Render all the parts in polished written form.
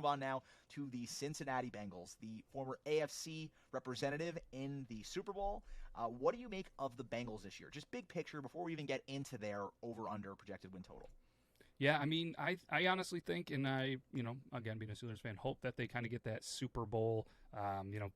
move on now to the Cincinnati Bengals, the former AFC representative in the Super Bowl. What do you make of the Bengals this year? Just big picture before we even get into their over-under projected win total. Yeah, I mean, I honestly think, and I, again, being a Steelers fan, hope that they kind of get that Super Bowl,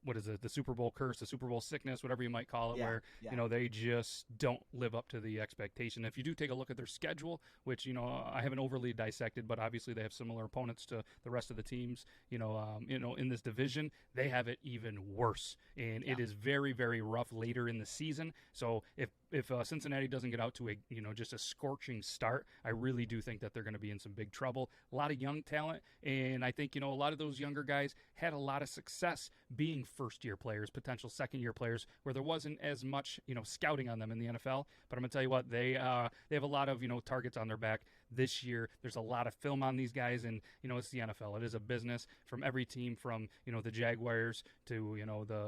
what is it, the Super Bowl curse, the Super Bowl sickness, whatever you might call it, where, they just don't live up to the expectation. If you do take a look at their schedule, which, I haven't overly dissected, but obviously they have similar opponents to the rest of the teams, in this division, they have it even worse. And it is very, very rough later in the season. So if Cincinnati doesn't get out to just a scorching start, I really do think that they're going to be in some big trouble. A lot of young talent, and I think, a lot of those younger guys had a lot of success being first-year players, potential second-year players, where there wasn't as much, scouting on them in the NFL. But I'm going to tell you what, they have a lot of, targets on their back this year. There's a lot of film on these guys, and, it's the NFL. It is a business from every team from, the Jaguars to,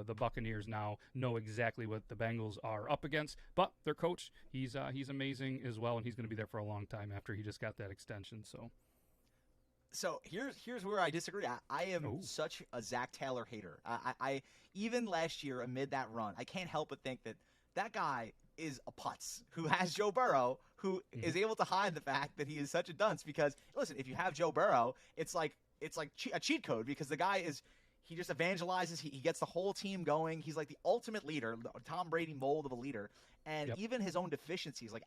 the Buccaneers now know exactly what the Bengals are up against. But their coach, he's amazing as well, and he's going to be there for a long time after he just got that extension. So here's where I disagree. I am such a Zach Taylor hater. I even last year amid that run, I can't help but think that guy is a putz who has Joe Burrow, who is able to hide the fact that he is such a dunce. Because listen, if you have Joe Burrow, it's like a cheat code, because the guy is. He just evangelizes. He gets the whole team going. He's like the ultimate leader, the Tom Brady mold of a leader. And even his own deficiencies, like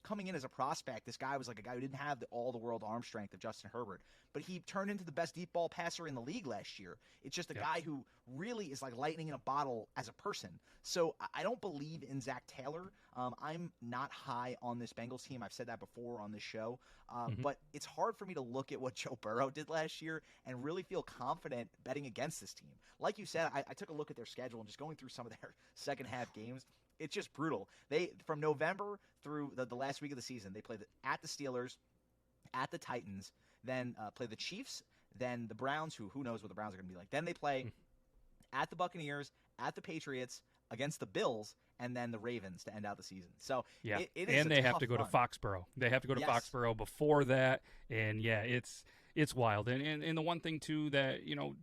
coming in as a prospect, this guy was like a guy who didn't have all the world arm strength of Justin Herbert. But he turned into the best deep ball passer in the league last year. It's just a guy who really is like lightning in a bottle as a person. So I don't believe in Zach Taylor. I'm not high on this Bengals team. I've said that before on this show. But it's hard for me to look at what Joe Burrow did last year and really feel confident betting against this team. Like you said, I took a look at their schedule and just going through some of their second half games. It's just brutal. They from November through the last week of the season, they played at the Steelers, at the Titans, then play the Chiefs, then the Browns, who knows what the Browns are going to be like. Then they play at the Buccaneers, at the Patriots, against the Bills, and then the Ravens to end out the season. So it is and they have to go to Foxborough. They have to go to Foxborough before that, and it's wild. And the one thing too that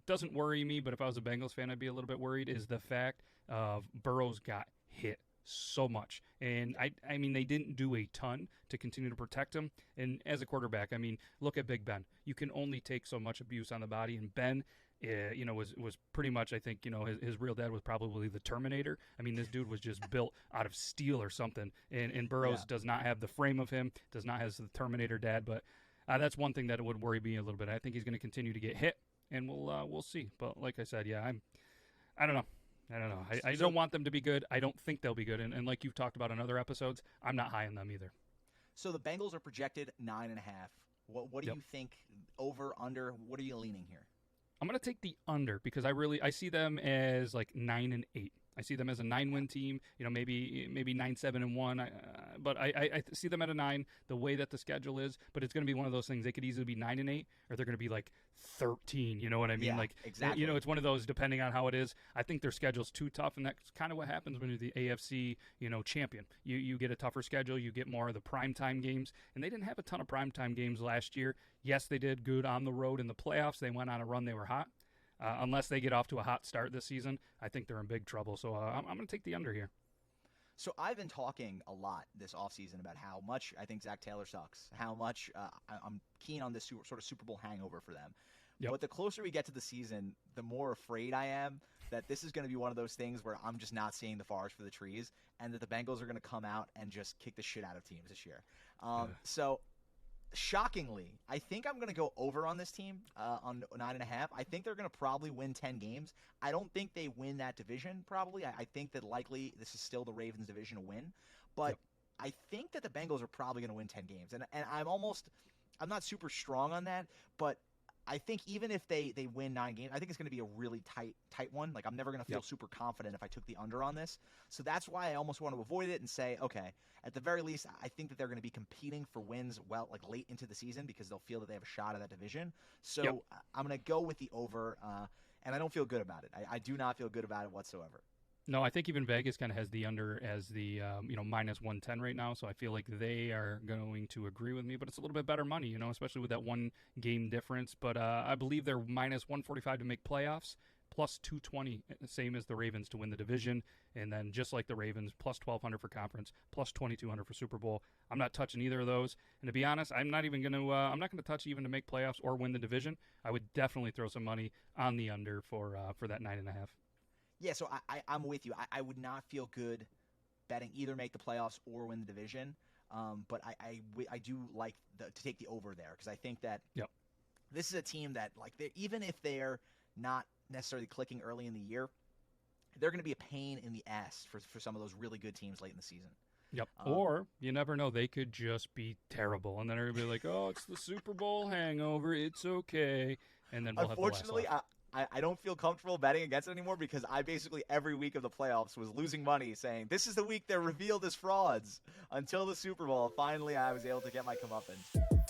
doesn't worry me, but if I was a Bengals fan, I'd be a little bit worried, is the fact of Burrow's got hit so much. And I mean, they didn't do a ton to continue to protect him. And as a quarterback, I mean, look at Big Ben. You can only take so much abuse on the body, and Ben was pretty much, I think, his real dad was probably the Terminator. I mean, this dude was just built out of steel or something. And Burrows does not have the frame of him, does not have the Terminator dad. But that's one thing that would worry me a little bit. I think he's going to continue to get hit, and we'll see. But like I said, I don't know. I don't want them to be good. I don't think they'll be good. And like you've talked about in other episodes, I'm not high on them either. So the Bengals are projected 9.5. What do you think? Over, under? What are you leaning here? I'm going to take the under, because I see them as like 9-8. I see them as a 9-win team, maybe 9-7-1. But I see them at a 9, the way that the schedule is. But it's going to be one of those things. They could easily be 9-8, or they're going to be like 13. You know what I mean? Yeah, exactly. It's one of those, depending on how it is. I think their schedule's too tough, and that's kind of what happens when you're the AFC, champion. You get a tougher schedule. You get more of the primetime games, and they didn't have a ton of primetime games last year. Yes, they did good on the road in the playoffs. They went on a run. They were hot. Unless they get off to a hot start this season, I think they're in big trouble. So I'm going to take the under here. So I've been talking a lot this offseason about how much I think Zach Taylor sucks, how much I'm keen on this sort of Super Bowl hangover for them. But the closer we get to the season, the more afraid I am that this is going to be one of those things where I'm just not seeing the forest for the trees, and that the Bengals are going to come out and just kick the shit out of teams this year. So shockingly, I think I'm going to go over on this team on 9.5. I think they're going to probably win 10 games. I don't think they win that division probably. I think that likely this is still the Ravens division to win. But I think that the Bengals are probably going to win 10 games. And I'm not super strong on that, but I think even if they win 9 games, I think it's going to be a really tight one. Like, I'm never going to feel super confident if I took the under on this. So that's why I almost want to avoid it and say, okay, at the very least, I think that they're going to be competing for wins late into the season, because they'll feel that they have a shot at that division. So I'm going to go with the over, and I don't feel good about it. I do not feel good about it whatsoever. No, I think even Vegas kind of has the under as the minus 110 right now, so I feel like they are going to agree with me. But it's a little bit better money, especially with that one game difference. But I believe they're minus 145 to make playoffs, plus 220, same as the Ravens to win the division, and then just like the Ravens, plus 1,200 for conference, plus 2,200 for Super Bowl. I'm not touching either of those, and to be honest, I'm not going to touch even to make playoffs or win the division. I would definitely throw some money on the under for that 9.5. Yeah, so I'm with you. I would not feel good betting either make the playoffs or win the division. But I do like to take the over there because I think that this is a team that, like, even if they're not necessarily clicking early in the year, they're going to be a pain in the ass for some of those really good teams late in the season. Yep. Or you never know, they could just be terrible, and then everybody like, oh, it's the Super Bowl hangover. It's okay, and then we'll unfortunately, have the I don't feel comfortable betting against it anymore because I basically every week of the playoffs was losing money saying this is the week they're revealed as frauds until the Super Bowl. Finally, I was able to get my comeuppance.